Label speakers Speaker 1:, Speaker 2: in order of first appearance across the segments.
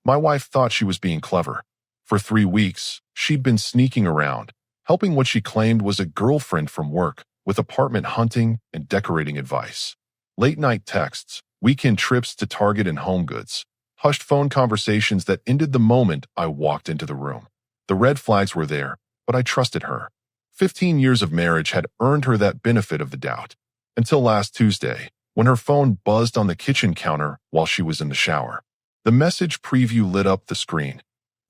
Speaker 1: My wife thought she was being clever. For 3 weeks, she'd been sneaking around, helping what she claimed was a girlfriend from work with apartment hunting and decorating advice. Late-night texts, weekend trips to Target and Home Goods, hushed phone conversations that ended the moment I walked into the room. The red flags were there, but I trusted her. 15 years of marriage had earned her that benefit of the doubt. Until last Tuesday, when her phone buzzed on the kitchen counter while she was in the shower. The message preview lit up the screen.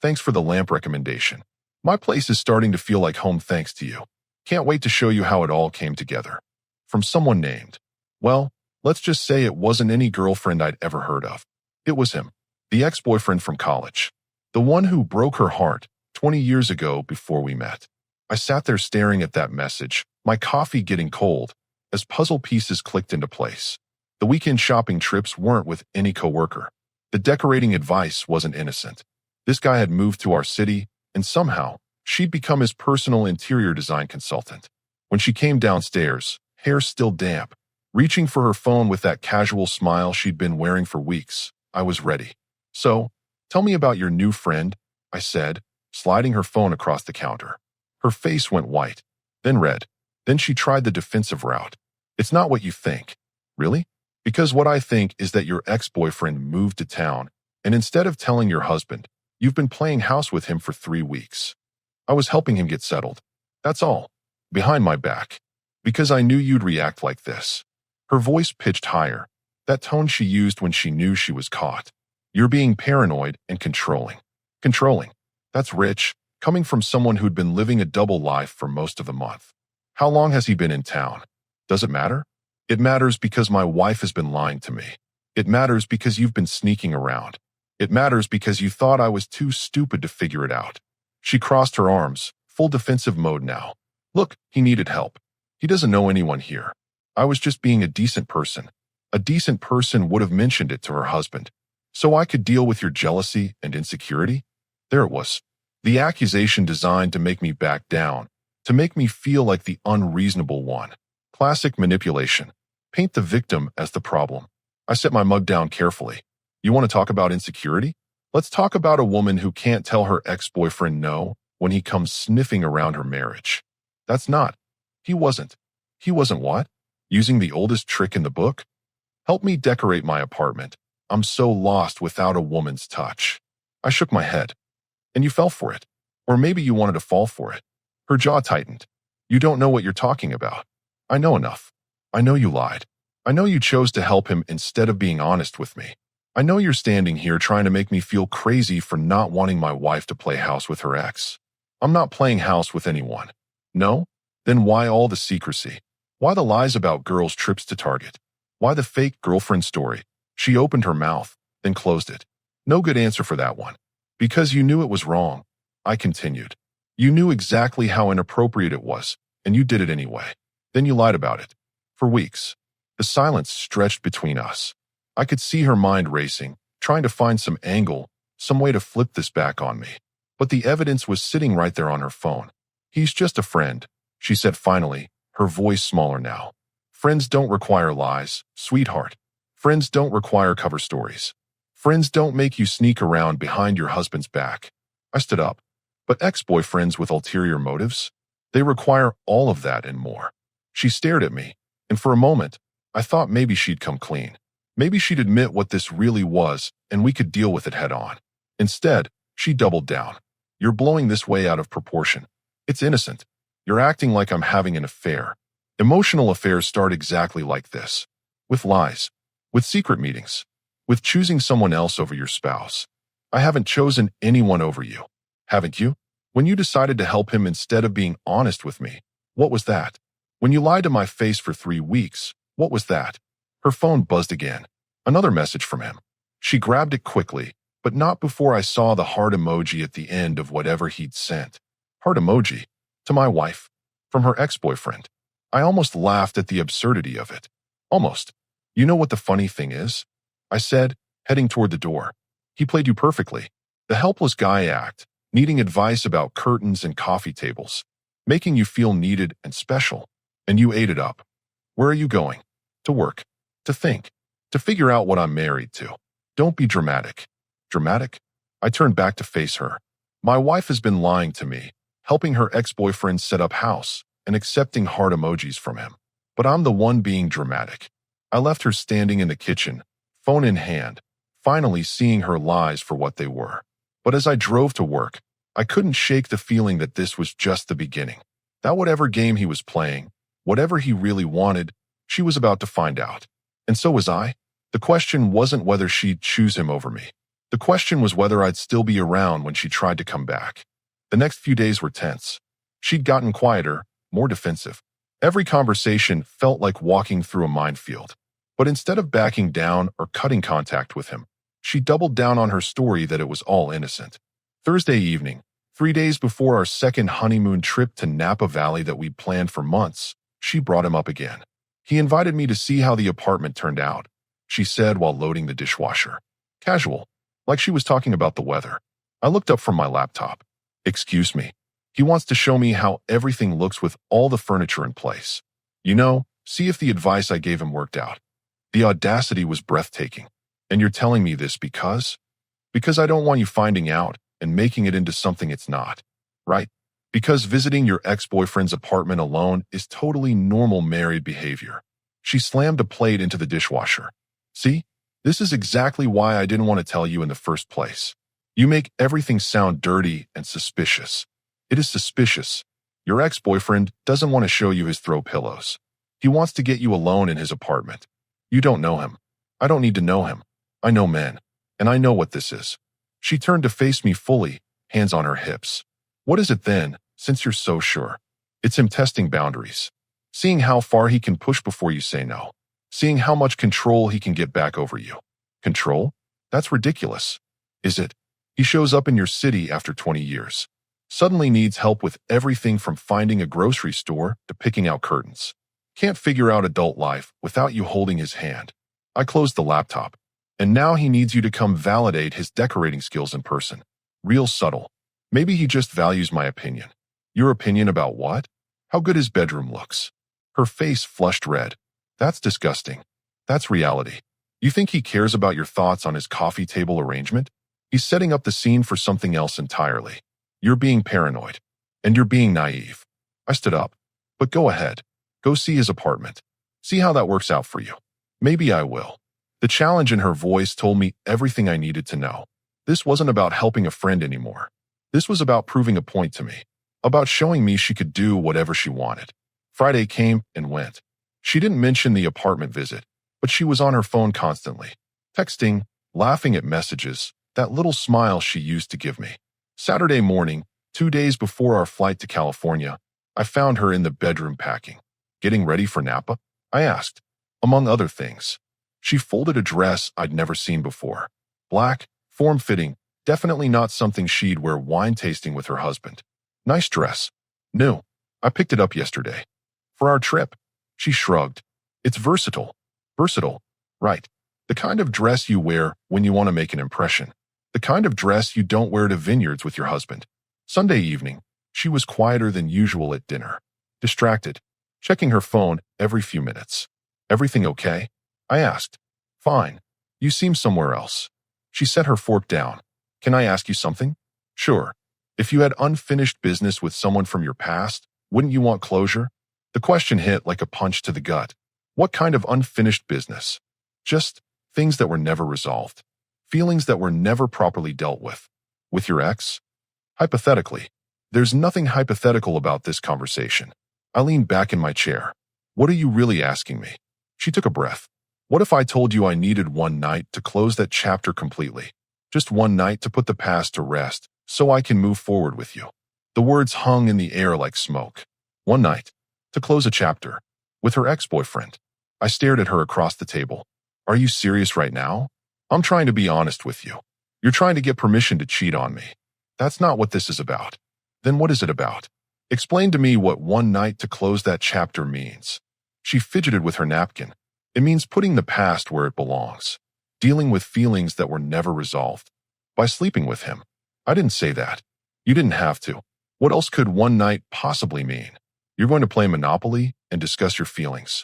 Speaker 1: Thanks for the lamp recommendation. My place is starting to feel like home thanks to you. Can't wait to show you how it all came together. From someone named. Well, let's just say it wasn't any girlfriend I'd ever heard of. It was him, the ex-boyfriend from college. The one who broke her heart 20 years ago before we met. I sat there staring at that message, my coffee getting cold, as puzzle pieces clicked into place. The weekend shopping trips weren't with any coworker. The decorating advice wasn't innocent. This guy had moved to our city, and somehow, she'd become his personal interior design consultant. When she came downstairs, hair still damp, reaching for her phone with that casual smile she'd been wearing for weeks, I was ready. So, tell me about your new friend, I said, sliding her phone across the counter. Her face went white, then red. Then she tried the defensive route. It's not what you think. Really? Because what I think is that your ex-boyfriend moved to town, and instead of telling your husband, you've been playing house with him for 3 weeks. I was helping him get settled. That's all. Behind my back. Because I knew you'd react like this. Her voice pitched higher, that tone she used when she knew she was caught. You're being paranoid and controlling. Controlling. That's rich, coming from someone who'd been living a double life for most of the month. How long has he been in town? Does it matter? It matters because my wife has been lying to me. It matters because you've been sneaking around. It matters because you thought I was too stupid to figure it out. She crossed her arms, full defensive mode now. Look, he needed help. He doesn't know anyone here. I was just being a decent person. A decent person would have mentioned it to her husband. So I could deal with your jealousy and insecurity? There it was. The accusation designed to make me back down, to make me feel like the unreasonable one. Classic manipulation. Paint the victim as the problem. I set my mug down carefully. You want to talk about insecurity? Let's talk about a woman who can't tell her ex-boyfriend no when he comes sniffing around her marriage. That's not. He wasn't. He wasn't what? Using the oldest trick in the book? Help me decorate my apartment. I'm so lost without a woman's touch. I shook my head. And you fell for it. Or maybe you wanted to fall for it. Her jaw tightened. You don't know what you're talking about. I know enough. I know you lied. I know you chose to help him instead of being honest with me. I know you're standing here trying to make me feel crazy for not wanting my wife to play house with her ex. I'm not playing house with anyone. No? Then why all the secrecy? Why the lies about girls' trips to Target? Why the fake girlfriend story? She opened her mouth, then closed it. No good answer for that one. Because you knew it was wrong. I continued. You knew exactly how inappropriate it was, and you did it anyway. Then you lied about it. For weeks. The silence stretched between us. I could see her mind racing, trying to find some angle, some way to flip this back on me. But the evidence was sitting right there on her phone. He's just a friend, she said finally, her voice smaller now. Friends don't require lies, sweetheart. Friends don't require cover stories. Friends don't make you sneak around behind your husband's back. I stood up. But ex-boyfriends with ulterior motives? They require all of that and more. She stared at me, and for a moment, I thought maybe she'd come clean. Maybe she'd admit what this really was, and we could deal with it head on. Instead, she doubled down. You're blowing this way out of proportion. It's innocent. You're acting like I'm having an affair. Emotional affairs start exactly like this. With lies. With secret meetings. With choosing someone else over your spouse. I haven't chosen anyone over you. Haven't you? When you decided to help him instead of being honest with me, what was that? When you lied to my face for 3 weeks, what was that? Her phone buzzed again. Another message from him. She grabbed it quickly, but not before I saw the heart emoji at the end of whatever he'd sent. Heart emoji. To my wife. From her ex-boyfriend. I almost laughed at the absurdity of it. Almost. You know what the funny thing is? I said, heading toward the door. He played you perfectly. The helpless guy act. Needing advice about curtains and coffee tables, making you feel needed and special, and you ate it up. Where are you going? To work. To think. To figure out what I'm married to. Don't be dramatic. Dramatic? I turned back to face her. My wife has been lying to me, helping her ex-boyfriend set up house and accepting heart emojis from him. But I'm the one being dramatic. I left her standing in the kitchen, phone in hand, finally seeing her lies for what they were. But as I drove to work, I couldn't shake the feeling that this was just the beginning. That whatever game he was playing, whatever he really wanted, she was about to find out. And so was I. The question wasn't whether she'd choose him over me. The question was whether I'd still be around when she tried to come back. The next few days were tense. She'd gotten quieter, more defensive. Every conversation felt like walking through a minefield. But instead of backing down or cutting contact with him, she doubled down on her story that it was all innocent. Thursday evening, 3 days before our second honeymoon trip to Napa Valley that we'd planned for months, she brought him up again. He invited me to see how the apartment turned out, she said while loading the dishwasher. Casual, like she was talking about the weather. I looked up from my laptop. Excuse me. He wants to show me how everything looks with all the furniture in place. See if the advice I gave him worked out. The audacity was breathtaking. And you're telling me this because? Because I don't want you finding out and making it into something it's not. Right? Because visiting your ex-boyfriend's apartment alone is totally normal married behavior. She slammed a plate into the dishwasher. See? This is exactly why I didn't want to tell you in the first place. You make everything sound dirty and suspicious. It is suspicious. Your ex-boyfriend doesn't want to show you his throw pillows. He wants to get you alone in his apartment. You don't know him. I don't need to know him. I know men. And I know what this is. She turned to face me fully, hands on her hips. What is it then, since you're so sure? It's him testing boundaries. Seeing how far he can push before you say no. Seeing how much control he can get back over you. Control? That's ridiculous. Is it? He shows up in your city after 20 years. Suddenly needs help with everything from finding a grocery store to picking out curtains. Can't figure out adult life without you holding his hand. I closed the laptop. And now he needs you to come validate his decorating skills in person. Real subtle. Maybe he just values my opinion. Your opinion about what? How good his bedroom looks. Her face flushed red. That's disgusting. That's reality. You think he cares about your thoughts on his coffee table arrangement? He's setting up the scene for something else entirely. You're being paranoid. And you're being naive. I stood up. But go ahead. Go see his apartment. See how that works out for you. Maybe I will. The challenge in her voice told me everything I needed to know. This wasn't about helping a friend anymore. This was about proving a point to me. About showing me she could do whatever she wanted. Friday came and went. She didn't mention the apartment visit, but she was on her phone constantly. Texting, laughing at messages, that little smile she used to give me. Saturday morning, 2 days before our flight to California, I found her in the bedroom packing. Getting ready for Napa? I asked. Among other things. She folded a dress I'd never seen before. Black, form-fitting, definitely not something she'd wear wine tasting with her husband. Nice dress. New. I picked it up yesterday. For our trip. She shrugged. It's versatile. Versatile. Right. The kind of dress you wear when you want to make an impression. The kind of dress you don't wear to vineyards with your husband. Sunday evening, she was quieter than usual at dinner. Distracted. Checking her phone every few minutes. Everything okay? I asked. Fine. You seem somewhere else. She set her fork down. Can I ask you something? Sure. If you had unfinished business with someone from your past, wouldn't you want closure? The question hit like a punch to the gut. What kind of unfinished business? Just things that were never resolved. Feelings that were never properly dealt with. With your ex? Hypothetically. There's nothing hypothetical about this conversation. I leaned back in my chair. What are you really asking me? She took a breath. What if I told you I needed one night to close that chapter completely? Just one night to put the past to rest, so I can move forward with you. The words hung in the air like smoke. One night. To close a chapter. With her ex-boyfriend. I stared at her across the table. Are you serious right now? I'm trying to be honest with you. You're trying to get permission to cheat on me. That's not what this is about. Then what is it about? Explain to me what one night to close that chapter means. She fidgeted with her napkin. It means putting the past where it belongs. Dealing with feelings that were never resolved. By sleeping with him. I didn't say that. You didn't have to. What else could one night possibly mean? You're going to play Monopoly and discuss your feelings.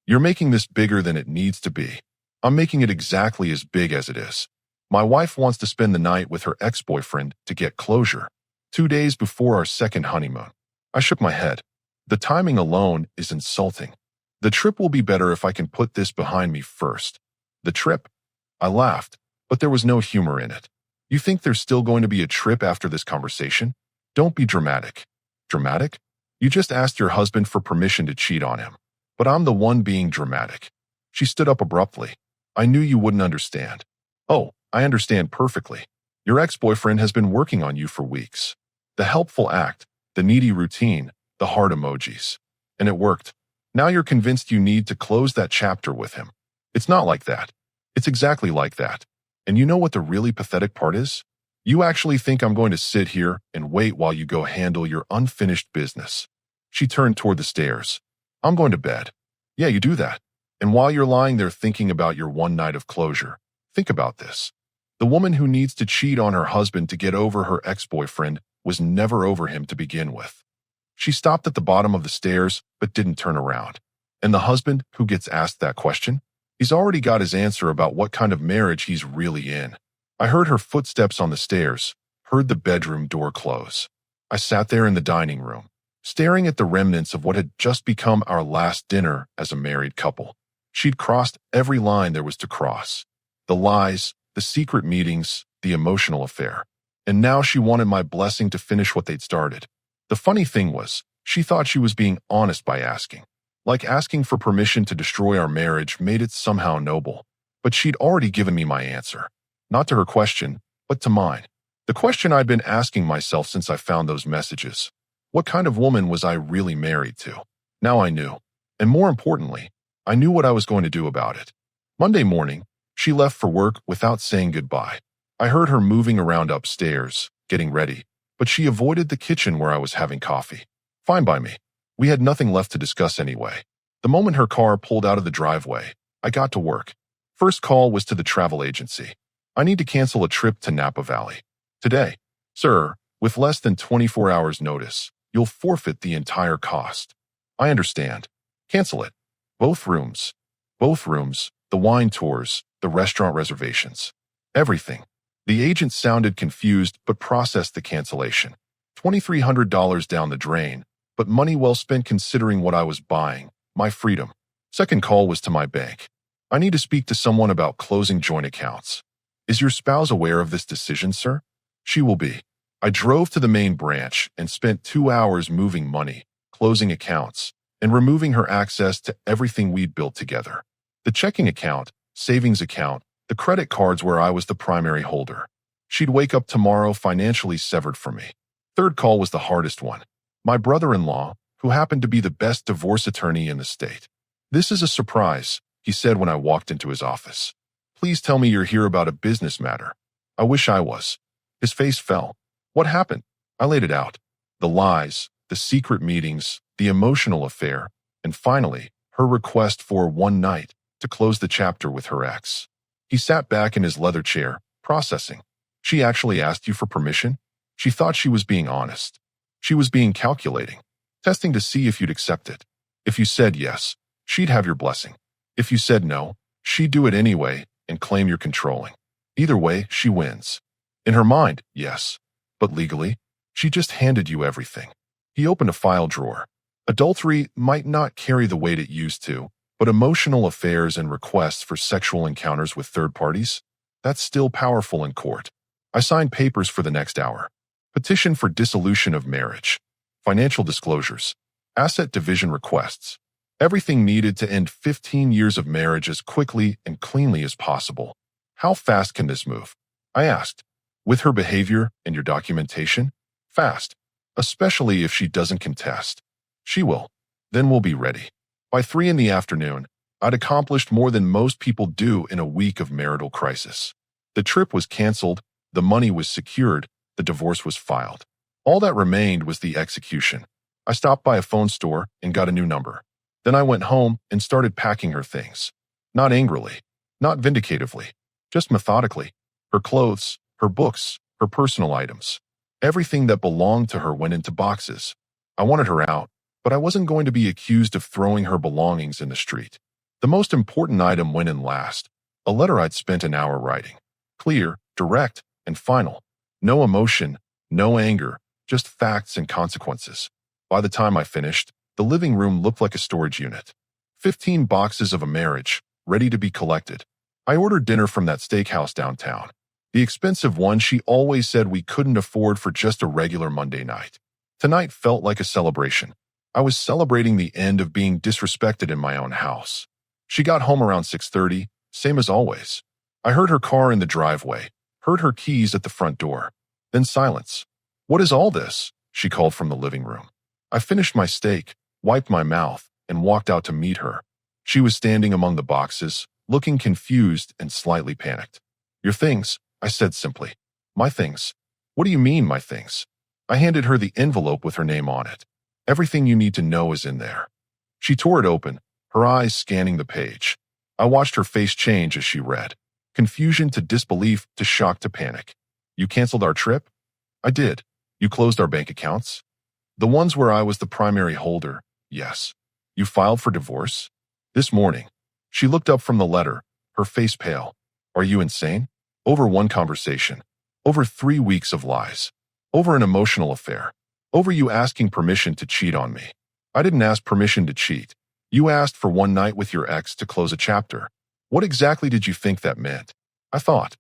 Speaker 1: You're making this bigger than it needs to be. I'm making it exactly as big as it is. My wife wants to spend the night with her ex-boyfriend to get closure, 2 days before our second honeymoon. I shook my head. The timing alone is insulting. The trip will be better if I can put this behind me first. The trip? I laughed, but there was no humor in it. You think there's still going to be a trip after this conversation? Don't be dramatic. Dramatic? You just asked your husband for permission to cheat on him. But I'm the one being dramatic. She stood up abruptly. I knew you wouldn't understand. Oh, I understand perfectly. Your ex-boyfriend has been working on you for weeks. The helpful act, the needy routine, the heart emojis. And it worked. Now you're convinced you need to close that chapter with him. It's not like that. It's exactly like that. And you know what the really pathetic part is? You actually think I'm going to sit here and wait while you go handle your unfinished business. She turned toward the stairs. I'm going to bed. Yeah, you do that. And while you're lying there thinking about your one night of closure, think about this. The woman who needs to cheat on her husband to get over her ex-boyfriend was never over him to begin with. She stopped at the bottom of the stairs but didn't turn around. And the husband who gets asked that question? He's already got his answer about what kind of marriage he's really in. I heard her footsteps on the stairs, heard the bedroom door close. I sat there in the dining room, staring at the remnants of what had just become our last dinner as a married couple. She'd crossed every line there was to cross. The lies, the secret meetings, the emotional affair. And now she wanted my blessing to finish what they'd started. The funny thing was, she thought she was being honest by asking. Like asking for permission to destroy our marriage made it somehow noble. But she'd already given me my answer. Not to her question, but to mine. The question I'd been asking myself since I found those messages. What kind of woman was I really married to? Now I knew. And more importantly, I knew what I was going to do about it. Monday morning, she left for work without saying goodbye. I heard her moving around upstairs, getting ready, but she avoided the kitchen where I was having coffee. Fine by me. We had nothing left to discuss anyway. The moment her car pulled out of the driveway, I got to work. First call was to the travel agency. I need to cancel a trip to Napa Valley. Today, sir, with less than 24 hours notice, you'll forfeit the entire cost. I understand. Cancel it. Both rooms, the wine tours, the restaurant reservations. Everything. The agent sounded confused but processed the cancellation. $2,300 down the drain, but money well spent considering what I was buying, my freedom. Second call was to my bank. I need to speak to someone about closing joint accounts. Is your spouse aware of this decision, sir? She will be. I drove to the main branch and spent 2 hours moving money, closing accounts, and removing her access to everything we'd built together. The checking account, savings account, the credit cards where I was the primary holder. She'd wake up tomorrow financially severed from me. Third call was the hardest one. My brother-in-law, who happened to be the best divorce attorney in the state. This is a surprise, he said when I walked into his office. Please tell me you're here about a business matter. I wish I was. His face fell. What happened? I laid it out. The lies, the secret meetings, the emotional affair, and finally, her request for one night to close the chapter with her ex. He sat back in his leather chair, processing. She actually asked you for permission? She thought she was being honest. She was being calculating, testing to see if you'd accept it. If you said yes, she'd have your blessing. If you said no, she'd do it anyway and claim you're controlling. Either way, she wins. In her mind, yes. But legally, she just handed you everything. He opened a file drawer. Adultery might not carry the weight it used to, but emotional affairs and requests for sexual encounters with third parties? That's still powerful in court. I signed papers for the next hour. Petition for dissolution of marriage. Financial disclosures. Asset division requests. Everything needed to end 15 years of marriage as quickly and cleanly as possible. How fast can this move? I asked. With her behavior and your documentation? Fast. Especially if she doesn't contest. She will. Then we'll be ready. By 3 in the afternoon, I'd accomplished more than most people do in a week of marital crisis. The trip was canceled, the money was secured, the divorce was filed. All that remained was the execution. I stopped by a phone store and got a new number. Then I went home and started packing her things. Not angrily, not vindicatively, just methodically. Her clothes, her books, her personal items. Everything that belonged to her went into boxes. I wanted her out, but I wasn't going to be accused of throwing her belongings in the street. The most important item went in last, a letter I'd spent an hour writing. Clear, direct, and final. No emotion, no anger, just facts and consequences. By the time I finished, the living room looked like a storage unit. 15 boxes of a marriage, ready to be collected. I ordered dinner from that steakhouse downtown. The expensive one she always said we couldn't afford for just a regular Monday night. Tonight felt like a celebration. I was celebrating the end of being disrespected in my own house. She got home around 6:30, same as always. I heard her car in the driveway, heard her keys at the front door. Then silence. "What is all this?" she called from the living room. I finished my steak, wiped my mouth, and walked out to meet her. She was standing among the boxes, looking confused and slightly panicked. "Your things," I said simply. "My things." "What do you mean, my things?" I handed her the envelope with her name on it. "Everything you need to know is in there." She tore it open, her eyes scanning the page. I watched her face change as she read. Confusion to disbelief to shock to panic. "You canceled our trip?" "I did." "You closed our bank accounts?" "The ones where I was the primary holder, yes." "You filed for divorce?" "This morning." She looked up from the letter, her face pale. "Are you insane?" "Over one conversation. Over 3 weeks of lies. Over an emotional affair. Over you asking permission to cheat on me." "I didn't ask permission to cheat. You asked for one night with your ex to close a chapter. What exactly did you think that meant?" I thought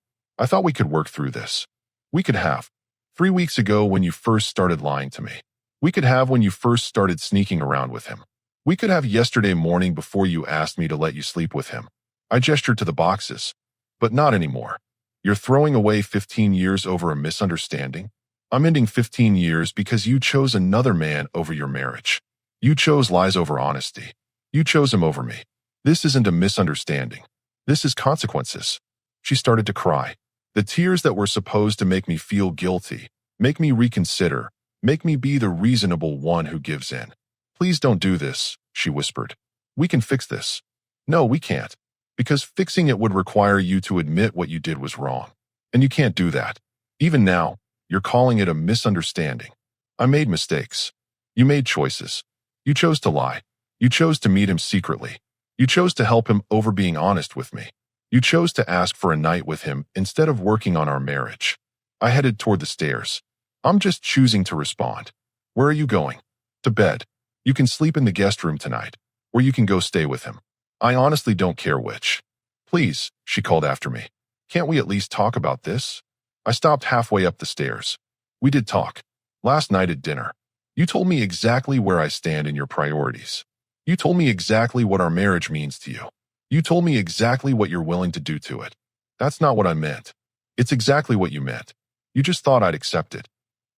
Speaker 1: we could work through this. We could have. 3 weeks ago when you first started lying to me. We could have when you first started sneaking around with him. We could have yesterday morning before you asked me to let you sleep with him. I gestured to the boxes. But not anymore. You're throwing away 15 years over a misunderstanding? I'm ending 15 years because you chose another man over your marriage. You chose lies over honesty. You chose him over me. This isn't a misunderstanding. This is consequences. She started to cry. The tears that were supposed to make me feel guilty, make me reconsider, make me be the reasonable one who gives in. "Please don't do this," she whispered. "We can fix this." "No, we can't. Because fixing it would require you to admit what you did was wrong. And you can't do that. Even now, you're calling it a misunderstanding. I made mistakes. You made choices. You chose to lie. You chose to meet him secretly. You chose to help him over being honest with me. You chose to ask for a night with him instead of working on our marriage." I headed toward the stairs. "I'm just choosing to respond." "Where are you going?" "To bed. You can sleep in the guest room tonight, or you can go stay with him. I honestly don't care which." "Please," she called after me. "Can't we at least talk about this?" I stopped halfway up the stairs. "We did talk. Last night at dinner. You told me exactly where I stand in your priorities. You told me exactly what our marriage means to you. You told me exactly what you're willing to do to it. That's not what I meant. It's exactly what you meant. You just thought I'd accept it."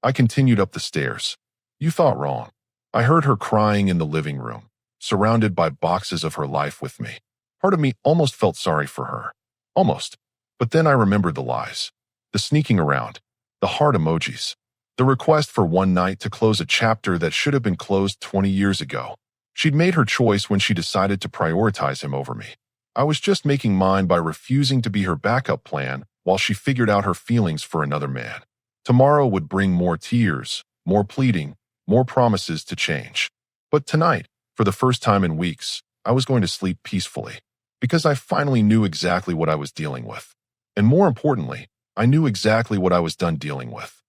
Speaker 1: I continued up the stairs. "You thought wrong." I heard her crying in the living room, surrounded by boxes of her life with me. Part of me almost felt sorry for her. Almost. But then I remembered the lies. The sneaking around. The heart emojis. The request for one night to close a chapter that should have been closed 20 years ago. She'd made her choice when she decided to prioritize him over me. I was just making mine by refusing to be her backup plan while she figured out her feelings for another man. Tomorrow would bring more tears, more pleading, more promises to change. But tonight, for the first time in weeks, I was going to sleep peacefully, because I finally knew exactly what I was dealing with. And more importantly, I knew exactly what I was done dealing with.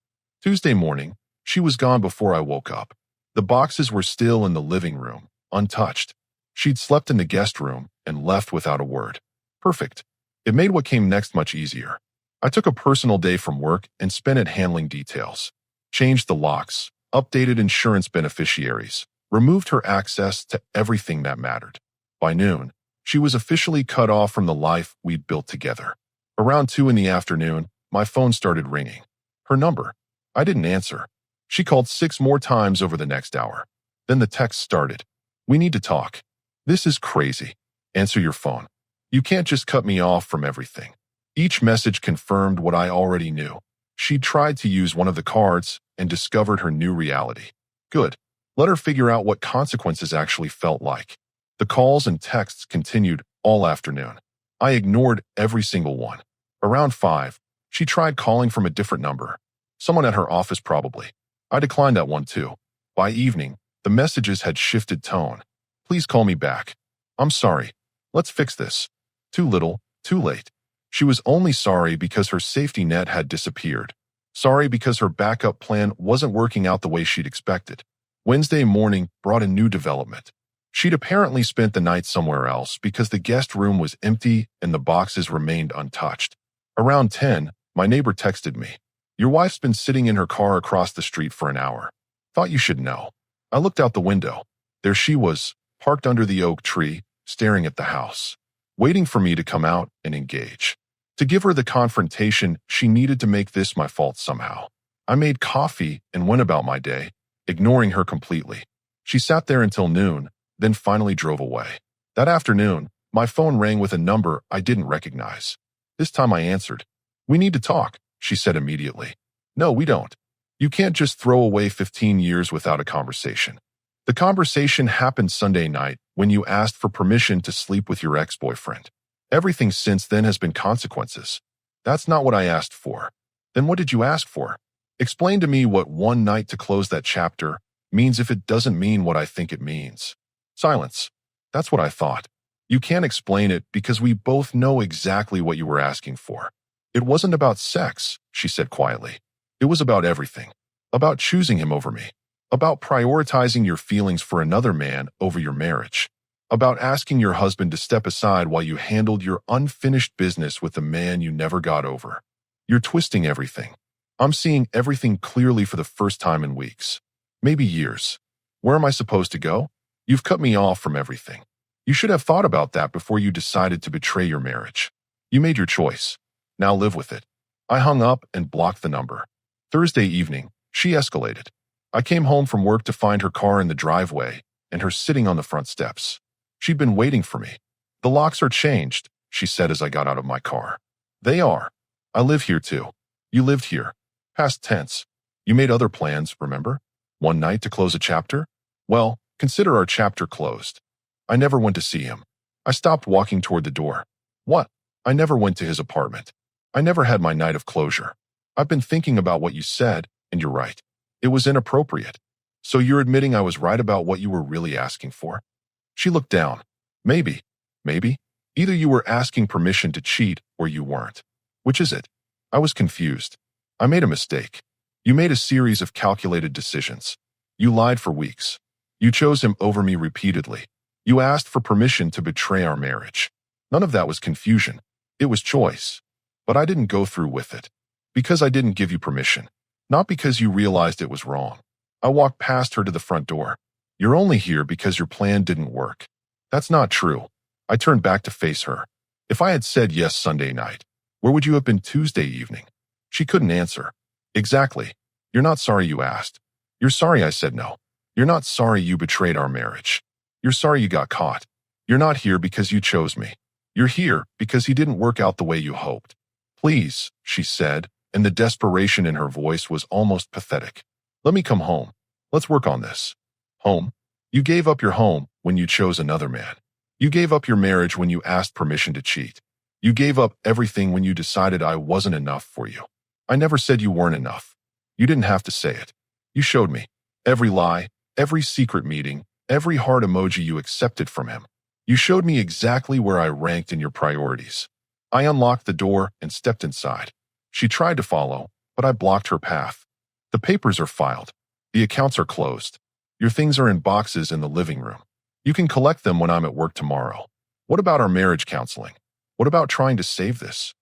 Speaker 1: Tuesday morning, she was gone before I woke up. The boxes were still in the living room, untouched. She'd slept in the guest room and left without a word. Perfect. It made what came next much easier. I took a personal day from work and spent it handling details. Changed the locks, updated insurance beneficiaries, removed her access to everything that mattered. By noon, she was officially cut off from the life we'd built together. Around 2 in the afternoon, my phone started ringing. Her number. I didn't answer. She called 6 more times over the next hour. Then the text started. "We need to talk. This is crazy. Answer your phone. You can't just cut me off from everything." Each message confirmed what I already knew. She'd tried to use one of the cards and discovered her new reality. Good. Let her figure out what consequences actually felt like. The calls and texts continued all afternoon. I ignored every single one. Around 5, she tried calling from a different number. Someone at her office probably. I declined that one too. By evening, the messages had shifted tone. "Please call me back. I'm sorry. Let's fix this." Too little, too late. She was only sorry because her safety net had disappeared. Sorry because her backup plan wasn't working out the way she'd expected. Wednesday morning brought a new development. She'd apparently spent the night somewhere else because the guest room was empty and the boxes remained untouched. Around 10, my neighbor texted me, "Your wife's been sitting in her car across the street for an hour. Thought you should know." I looked out the window. There she was, parked under the oak tree, staring at the house, waiting for me to come out and engage. To give her the confrontation, she needed to make this my fault somehow. I made coffee and went about my day, ignoring her completely. She sat there until noon, then finally drove away. That afternoon, my phone rang with a number I didn't recognize. This time I answered. "We need to talk," she said immediately. "No, we don't. You can't just throw away 15 years without a conversation." The conversation happened Sunday night when you asked for permission to sleep with your ex-boyfriend. Everything since then has been consequences. That's not what I asked for. Then what did you ask for? Explain to me what one night to close that chapter means if it doesn't mean what I think it means. Silence. That's what I thought. You can't explain it because we both know exactly what you were asking for. It wasn't about sex, she said quietly. It was about everything. About choosing him over me. About prioritizing your feelings for another man over your marriage. About asking your husband to step aside while you handled your unfinished business with a man you never got over. You're twisting everything. I'm seeing everything clearly for the first time in weeks. Maybe years. Where am I supposed to go? You've cut me off from everything. You should have thought about that before you decided to betray your marriage. You made your choice. Now live with it. I hung up and blocked the number. Thursday evening, she escalated. I came home from work to find her car in the driveway and her sitting on the front steps. She'd been waiting for me. "The locks are changed," she said as I got out of my car. "They are. I live here too. You lived here. Past tense. You made other plans, remember? One night to close a chapter? Well, consider our chapter closed. I never went to see him. I stopped walking toward the door. What? I never went to his apartment. I never had my night of closure. I've been thinking about what you said, and you're right. It was inappropriate. So you're admitting I was right about what you were really asking for?" She looked down. Maybe. Either you were asking permission to cheat or you weren't. Which is it? I was confused. I made a mistake. You made a series of calculated decisions. You lied for weeks. You chose him over me repeatedly. You asked for permission to betray our marriage. None of that was confusion. It was choice. But I didn't go through with it. Because I didn't give you permission. Not because you realized it was wrong. I walked past her to the front door. "You're only here because your plan didn't work." That's not true. I turned back to face her. If I had said yes Sunday night, where would you have been Tuesday evening? She couldn't answer. Exactly. You're not sorry you asked. You're sorry I said no. You're not sorry you betrayed our marriage. You're sorry you got caught. You're not here because you chose me. You're here because he didn't work out the way you hoped. "Please," she said, and the desperation in her voice was almost pathetic. "Let me come home. Let's work on this." Home? You gave up your home when you chose another man. You gave up your marriage when you asked permission to cheat. You gave up everything when you decided I wasn't enough for you. I never said you weren't enough. You didn't have to say it. You showed me. Every lie, every secret meeting, every heart emoji you accepted from him. You showed me exactly where I ranked in your priorities. I unlocked the door and stepped inside. She tried to follow, but I blocked her path. The papers are filed. The accounts are closed. Your things are in boxes in the living room. You can collect them when I'm at work tomorrow. What about our marriage counseling? What about trying to save this?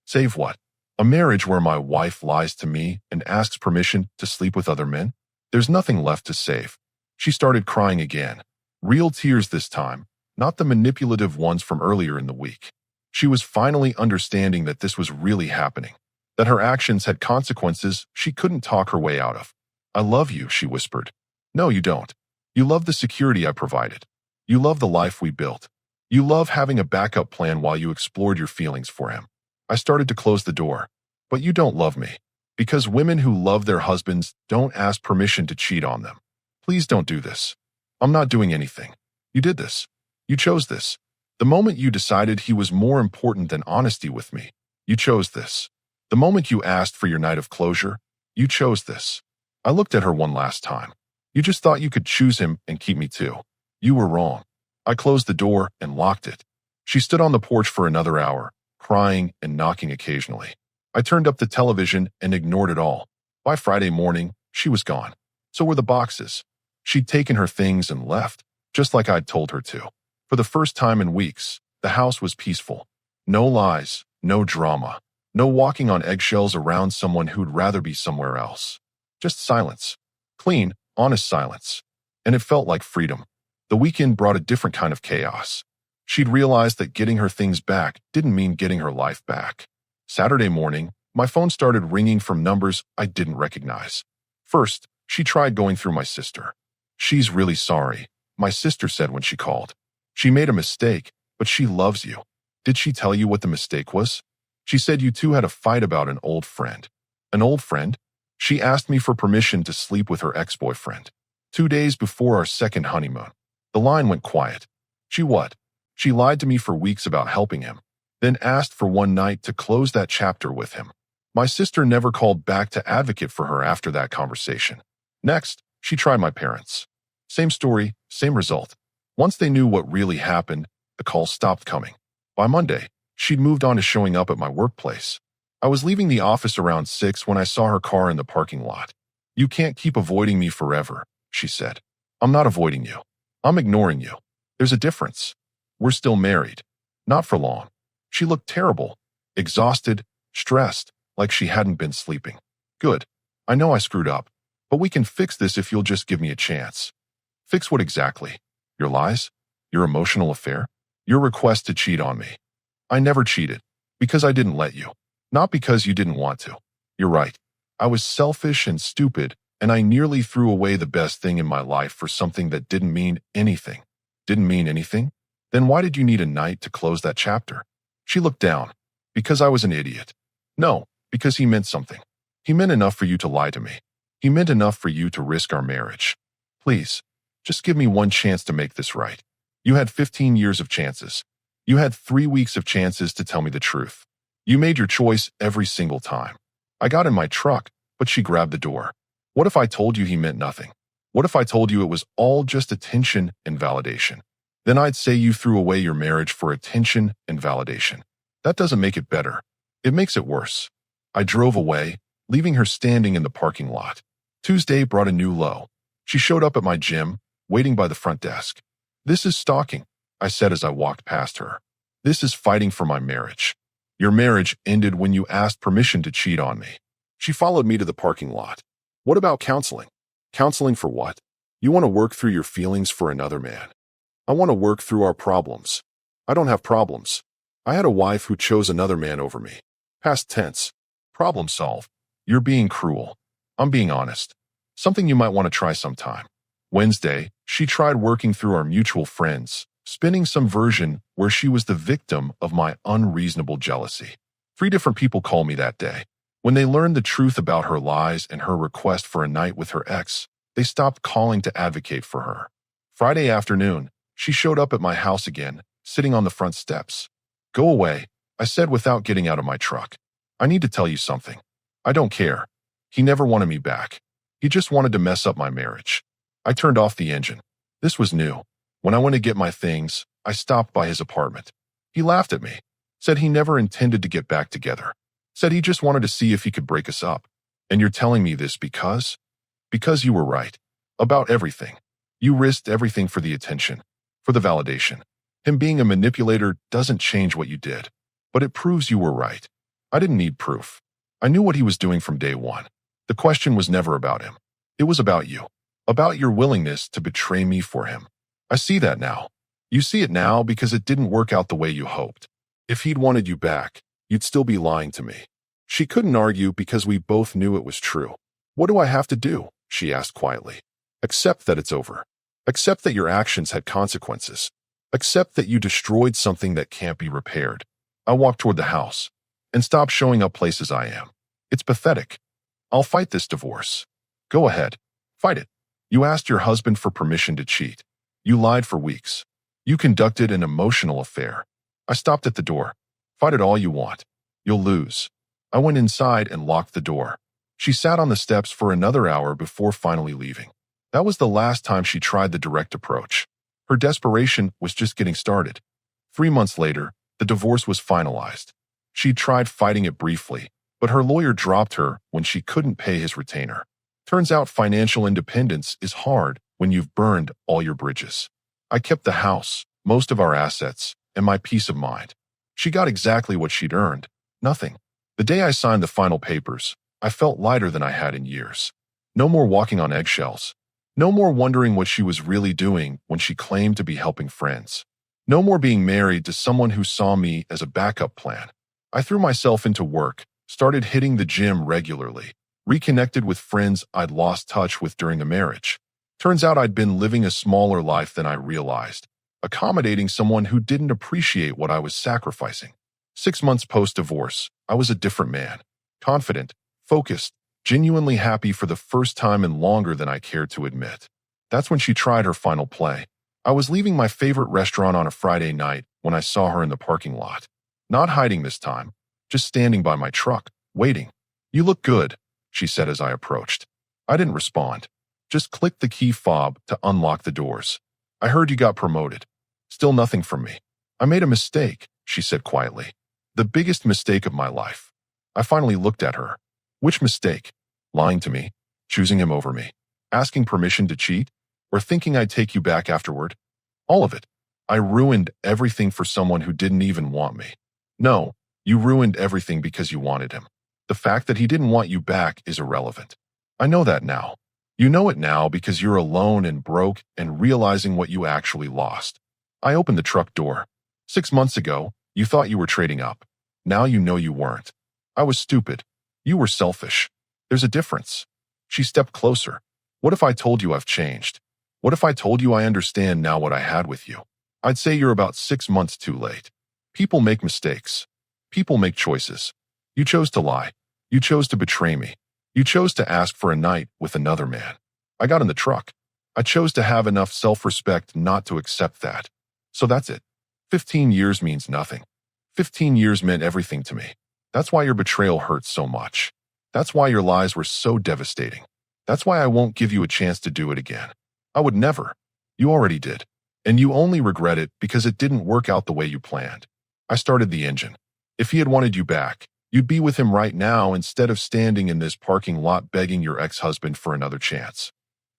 Speaker 1: Save what? A marriage where my wife lies to me and asks permission to sleep with other men? There's nothing left to save. She started crying again. Real tears this time, not the manipulative ones from earlier in the week. She was finally understanding that this was really happening, that her actions had consequences she couldn't talk her way out of. "I love you," she whispered. "No, you don't. You love the security I provided. You love the life we built. You love having a backup plan while you explored your feelings for him." I started to close the door. "But you don't love me. Because women who love their husbands don't ask permission to cheat on them. Please don't do this. I'm not doing anything. You did this. You chose this. The moment you decided he was more important than honesty with me, you chose this. The moment you asked for your night of closure, you chose this." I looked at her one last time. "You just thought you could choose him and keep me too. You were wrong." I closed the door and locked it. She stood on the porch for another hour, crying and knocking occasionally. I turned up the television and ignored it all. By Friday morning, she was gone. So were the boxes. She'd taken her things and left, just like I'd told her to. For the first time in weeks, the house was peaceful. No lies, no drama, no walking on eggshells around someone who'd rather be somewhere else. Just silence. Clean, honest silence. And it felt like freedom. The weekend brought a different kind of chaos. She'd realized that getting her things back didn't mean getting her life back. Saturday morning, my phone started ringing from numbers I didn't recognize. First, she tried going through my sister. "She's really sorry," my sister said when she called. "She made a mistake, but she loves you." "Did she tell you what the mistake was?" "She said you two had a fight about an old friend." "An old friend?" "She asked me for permission to sleep with her ex-boyfriend. 2 days before our second honeymoon." The line went quiet. "She what?" "She lied to me for weeks about helping him, then asked for one night to close that chapter with him." My sister never called back to advocate for her after that conversation. Next, she tried my parents. Same story, same result. Once they knew what really happened, the calls stopped coming. By Monday, she'd moved on to showing up at my workplace. I was leaving the office around 6 when I saw her car in the parking lot. "You can't keep avoiding me forever," she said. "I'm not avoiding you. I'm ignoring you. There's a difference. We're still married. Not for long." She looked terrible, exhausted, stressed, like she hadn't been sleeping. "Good. I know I screwed up, but we can fix this if you'll just give me a chance." "Fix what exactly? Your lies? Your emotional affair? Your request to cheat on me?" "I never cheated, because I didn't let you. Not because you didn't want to. You're right. I was selfish and stupid, and I nearly threw away the best thing in my life for something that didn't mean anything." "Didn't mean anything? Then why did you need a night to close that chapter?" She looked down. "Because I was an idiot." "No, because he meant something. He meant enough for you to lie to me. He meant enough for you to risk our marriage. Please, just give me one chance to make this right. You had 15 years of chances. You had 3 weeks of chances to tell me the truth. You made your choice every single time." I got in my truck, but she grabbed the door. "What if I told you he meant nothing? What if I told you it was all just attention and validation? Then I'd say you threw away your marriage for attention and validation. That doesn't make it better. It makes it worse." I drove away, leaving her standing in the parking lot. Tuesday brought a new low. She showed up at my gym, waiting by the front desk. "This is stalking," I said as I walked past her. "This is fighting for my marriage. Your marriage ended when you asked permission to cheat on me." She followed me to the parking lot. "What about counseling?" "Counseling for what? You want to work through your feelings for another man." "I want to work through our problems." "I don't have problems. I had a wife who chose another man over me." Past tense. Problem solved. You're being cruel. I'm being honest. Something you might want to try sometime. Wednesday, she tried working through our mutual friends, spinning some version where she was the victim of my unreasonable jealousy. 3 different people called me that day. When they learned the truth about her lies and her request for a night with her ex, they stopped calling to advocate for her. Friday afternoon, she showed up at my house again, sitting on the front steps. "Go away," I said without getting out of my truck. "I need to tell you something. I don't care. He never wanted me back. He just wanted to mess up my marriage." I turned off the engine. This was new. When I went to get my things, I stopped by his apartment. He laughed at me, said he never intended to get back together, said he just wanted to see if he could break us up. "And you're telling me this because?" "Because you were right. About everything. You risked everything for the attention, for the validation. Him being a manipulator doesn't change what you did, but it proves you were right." I didn't need proof. I knew what he was doing from day one. The question was never about him. It was about you. About your willingness to betray me for him. I see that now. You see it now because it didn't work out the way you hoped. If he'd wanted you back, you'd still be lying to me. She couldn't argue because we both knew it was true. "What do I have to do?" she asked quietly. "Accept that it's over. Accept that your actions had consequences. Accept that you destroyed something that can't be repaired." I walked toward the house. "And stop showing up places I am. It's pathetic. I'll fight this divorce." "Go ahead. Fight it. You asked your husband for permission to cheat. You lied for weeks. You conducted an emotional affair." I stopped at the door. "Fight it all you want. You'll lose." I went inside and locked the door. She sat on the steps for another hour before finally leaving. That was the last time she tried the direct approach. Her desperation was just getting started. 3 months later, the divorce was finalized. She tried fighting it briefly, but her lawyer dropped her when she couldn't pay his retainer. Turns out financial independence is hard when you've burned all your bridges. I kept the house, most of our assets, and my peace of mind. She got exactly what she'd earned, nothing. The day I signed the final papers, I felt lighter than I had in years. No more walking on eggshells. No more wondering what she was really doing when she claimed to be helping friends. No more being married to someone who saw me as a backup plan. I threw myself into work, started hitting the gym regularly, reconnected with friends I'd lost touch with during the marriage. Turns out I'd been living a smaller life than I realized, accommodating someone who didn't appreciate what I was sacrificing. 6 months post-divorce, I was a different man. Confident, focused, genuinely happy for the first time and longer than I cared to admit. That's when she tried her final play. I was leaving my favorite restaurant on a Friday night when I saw her in the parking lot. Not hiding this time, just standing by my truck, waiting. "You look good," she said as I approached. I didn't respond, just clicked the key fob to unlock the doors. "I heard you got promoted." "Still nothing from me." "I made a mistake," she said quietly. "The biggest mistake of my life." I finally looked at her. Which mistake? Lying to me? Choosing him over me? Asking permission to cheat? Or thinking I'd take you back afterward? All of it. I ruined everything for someone who didn't even want me. No, you ruined everything because you wanted him. The fact that he didn't want you back is irrelevant. I know that now. You know it now because you're alone and broke and realizing what you actually lost. I opened the truck door. 6 months ago, you thought you were trading up. Now you know you weren't. I was stupid. You were selfish. There's a difference. She stepped closer. What if I told you I've changed? What if I told you I understand now what I had with you? I'd say you're about 6 months too late. People make mistakes. People make choices. You chose to lie. You chose to betray me. You chose to ask for a night with another man. I got in the truck. I chose to have enough self-respect not to accept that. So that's it. 15 years means nothing. 15 years meant everything to me. That's why your betrayal hurts so much. That's why your lies were so devastating. That's why I won't give you a chance to do it again. I would never. You already did. And you only regret it because it didn't work out the way you planned. I started the engine. If he had wanted you back, you'd be with him right now instead of standing in this parking lot begging your ex-husband for another chance.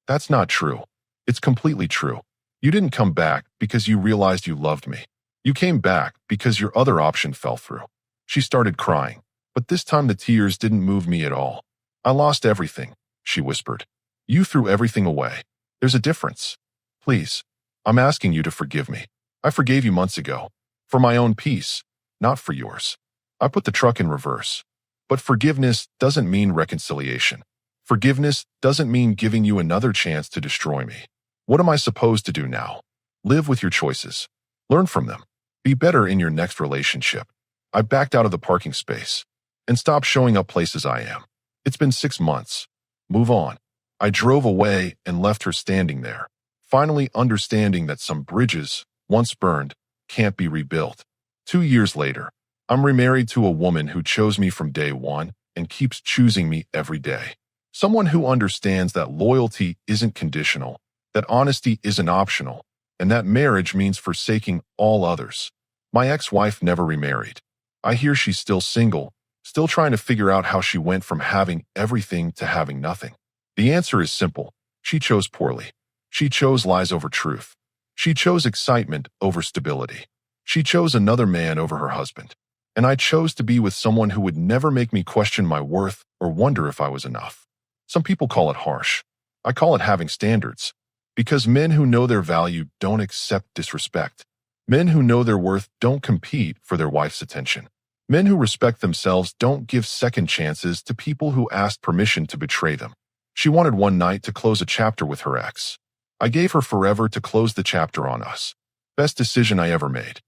Speaker 1: That's not true. It's completely true. You didn't come back because you realized you loved me. You came back because your other option fell through. She started crying, but this time the tears didn't move me at all. "I lost everything," she whispered. "You threw everything away. There's a difference. Please, I'm asking you to forgive me. I forgave you months ago. For my own peace, not for yours." I put the truck in reverse. But forgiveness doesn't mean reconciliation. Forgiveness doesn't mean giving you another chance to destroy me. What am I supposed to do now? Live with your choices. Learn from them. Be better in your next relationship. I backed out of the parking space and stopped showing up places I am. It's been 6 months. Move on. I drove away and left her standing there, finally understanding that some bridges, once burned, can't be rebuilt. 2 years later, I'm remarried to a woman who chose me from day one and keeps choosing me every day. Someone who understands that loyalty isn't conditional, that honesty isn't optional, and that marriage means forsaking all others. My ex-wife never remarried. I hear she's still single, still trying to figure out how she went from having everything to having nothing. The answer is simple. She chose poorly. She chose lies over truth. She chose excitement over stability. She chose another man over her husband. And I chose to be with someone who would never make me question my worth or wonder if I was enough. Some people call it harsh. I call it having standards. Because men who know their value don't accept disrespect. Men who know their worth don't compete for their wife's attention. Men who respect themselves don't give second chances to people who asked permission to betray them. She wanted one night to close a chapter with her ex. I gave her forever to close the chapter on us. Best decision I ever made.